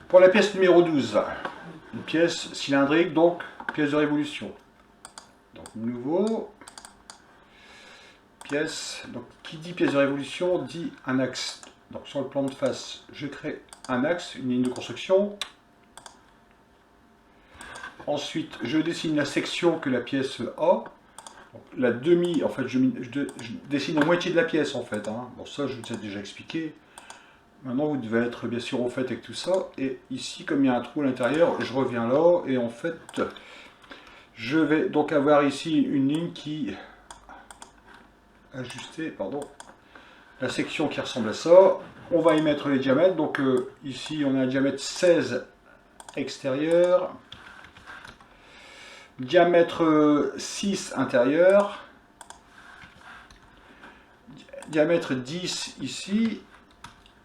Pour la pièce numéro 12, une pièce cylindrique, donc pièce de révolution. Donc nouveau, pièce, donc qui dit pièce de révolution dit un axe. Donc sur le plan de face, je crée un axe, une ligne de construction. Ensuite, je dessine la section que la pièce a. Donc, la demi, en fait, je dessine la moitié de la pièce, en fait. Hein. Bon, ça, je vous ai déjà expliqué. Maintenant, vous devez être bien sûr au fait avec tout ça. Et ici, comme il y a un trou à l'intérieur, je reviens là. Et en fait, je vais donc avoir ici une ligne qui... Ajuster, pardon. La section qui ressemble à ça. On va y mettre les diamètres. Donc ici, on a un diamètre 16 extérieur. Diamètre 6 intérieur. Diamètre 10 ici.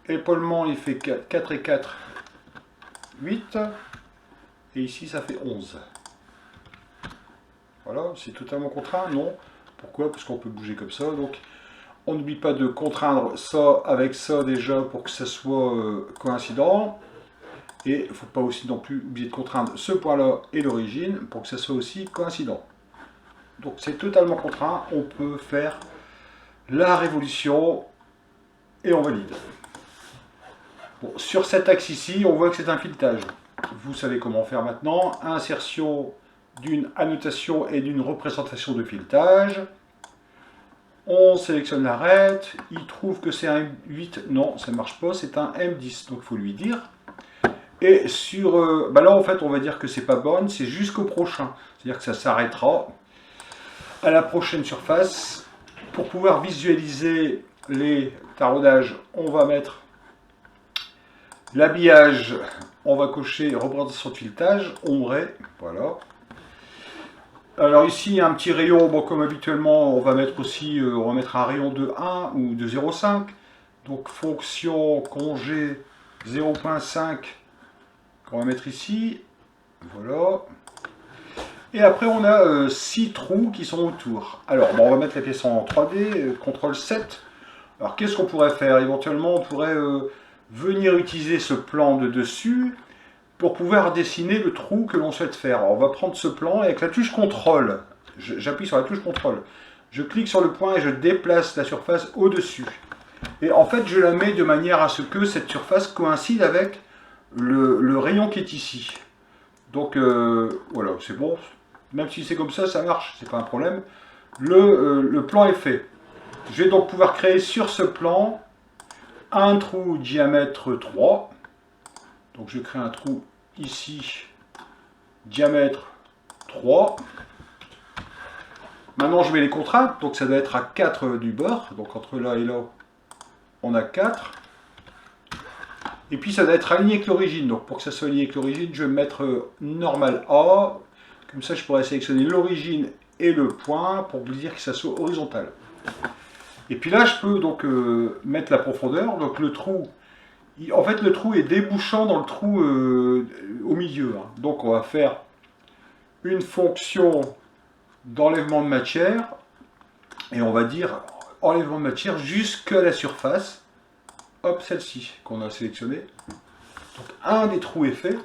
Épaulement, il fait 4 et 4, 8. Et ici, ça fait 11. Voilà, c'est totalement contraint, non? Pourquoi? Parce qu'on peut bouger comme ça. Donc, on n'oublie pas de contraindre ça avec ça déjà pour que ça soit coïncident. Et il ne faut pas aussi non plus oublier de contraindre ce point-là et l'origine pour que ça soit aussi coïncident. Donc, c'est totalement contraint. On peut faire la révolution et on valide. Bon, sur cet axe ici, on voit que c'est un filetage. Vous savez comment faire maintenant. Insertion d'une annotation et d'une représentation de filetage. On sélectionne l'arête. Il trouve que c'est un M8. Non, ça ne marche pas. C'est un M10. Donc, il faut lui dire. Et sur... là, en fait, on va dire que c'est pas borne. C'est jusqu'au prochain. C'est-à-dire que ça s'arrêtera à la prochaine surface. Pour pouvoir visualiser les taraudages, on va mettre l'habillage, on va cocher représentation de filetage, ombré, voilà. Alors ici, il y a un petit rayon, bon, comme habituellement, on va mettre aussi, on va mettre un rayon de 1 ou de 0,5. Donc fonction congé 0,5 qu'on va mettre ici, voilà. Et après, on a 6 trous qui sont autour. Alors, bon, on va mettre la pièce en 3D, CTRL 7. Alors, qu'est-ce qu'on pourrait faire? Éventuellement, on pourrait venir utiliser ce plan de dessus pour pouvoir dessiner le trou que l'on souhaite faire. Alors, on va prendre ce plan et avec la touche CTRL, j'appuie sur la touche CTRL, je clique sur le point et je déplace la surface au-dessus. Et en fait, je la mets de manière à ce que cette surface coïncide avec le rayon qui est ici. Donc, voilà, c'est bon. Même si c'est comme ça, ça marche, c'est pas un problème. Le plan est fait. Je vais donc pouvoir créer sur ce plan un trou diamètre 3. Donc je crée un trou ici, diamètre 3. Maintenant je mets les contraintes, donc ça doit être à 4 du bord. Donc entre là et là, on a 4. Et puis ça doit être aligné avec l'origine. Donc pour que ça soit aligné avec l'origine, je vais mettre normal A. Comme ça je pourrais sélectionner l'origine et le point pour vous dire que ça soit horizontal. Et puis là, je peux donc mettre la profondeur. Donc le trou, en fait, le trou est débouchant dans le trou au milieu. Hein. Donc on va faire une fonction d'enlèvement de matière. Et on va dire enlèvement de matière jusqu'à la surface. Hop, celle-ci qu'on a sélectionnée. Donc un des trous est fait.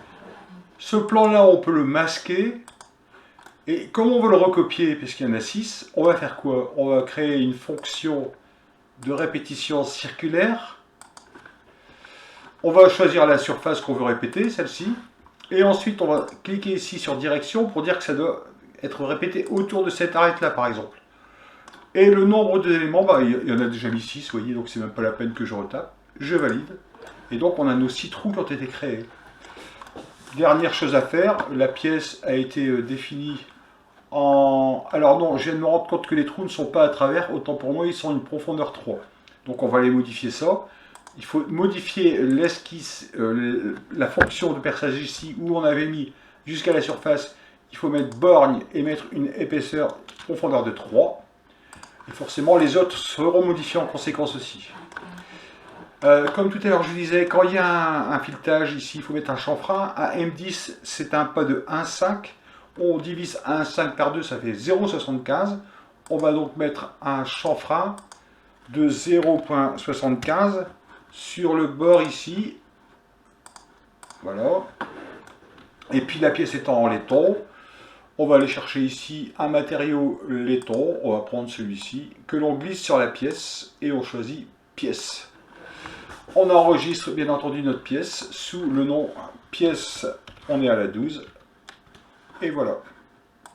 Ce plan-là, on peut le masquer. Et comme on veut le recopier, puisqu'il y en a 6, on va faire quoi? On va créer une fonction de répétition circulaire. On va choisir la surface qu'on veut répéter, celle-ci. Et ensuite, on va cliquer ici sur direction pour dire que ça doit être répété autour de cette arête-là, par exemple. Et le nombre d'éléments, il y en a déjà mis 6, vous voyez, donc c'est même pas la peine que je retape. Je valide. Et donc, on a nos 6 trous qui ont été créés. Dernière chose à faire, la pièce a été définie en... Alors non, je viens de me rendre compte que les trous ne sont pas à travers, autant pour moi, ils sont une profondeur 3. Donc on va aller modifier ça. Il faut modifier l'esquisse, la fonction de perçage ici, où on avait mis jusqu'à la surface. Il faut mettre borgne et mettre une épaisseur profondeur de 3. Et forcément, les autres seront modifiés en conséquence aussi. Comme tout à l'heure je vous disais, quand il y a un filetage ici, il faut mettre un chanfrein. Un M10, c'est un pas de 1,5. On divise 1,5 par 2, ça fait 0,75. On va donc mettre un chanfrein de 0,75 sur le bord ici. Voilà. Et puis la pièce étant en laiton, on va aller chercher ici un matériau laiton. On va prendre celui-ci, que l'on glisse sur la pièce et on choisit pièce. On enregistre bien entendu notre pièce sous le nom pièce, on est à la 12. Et voilà.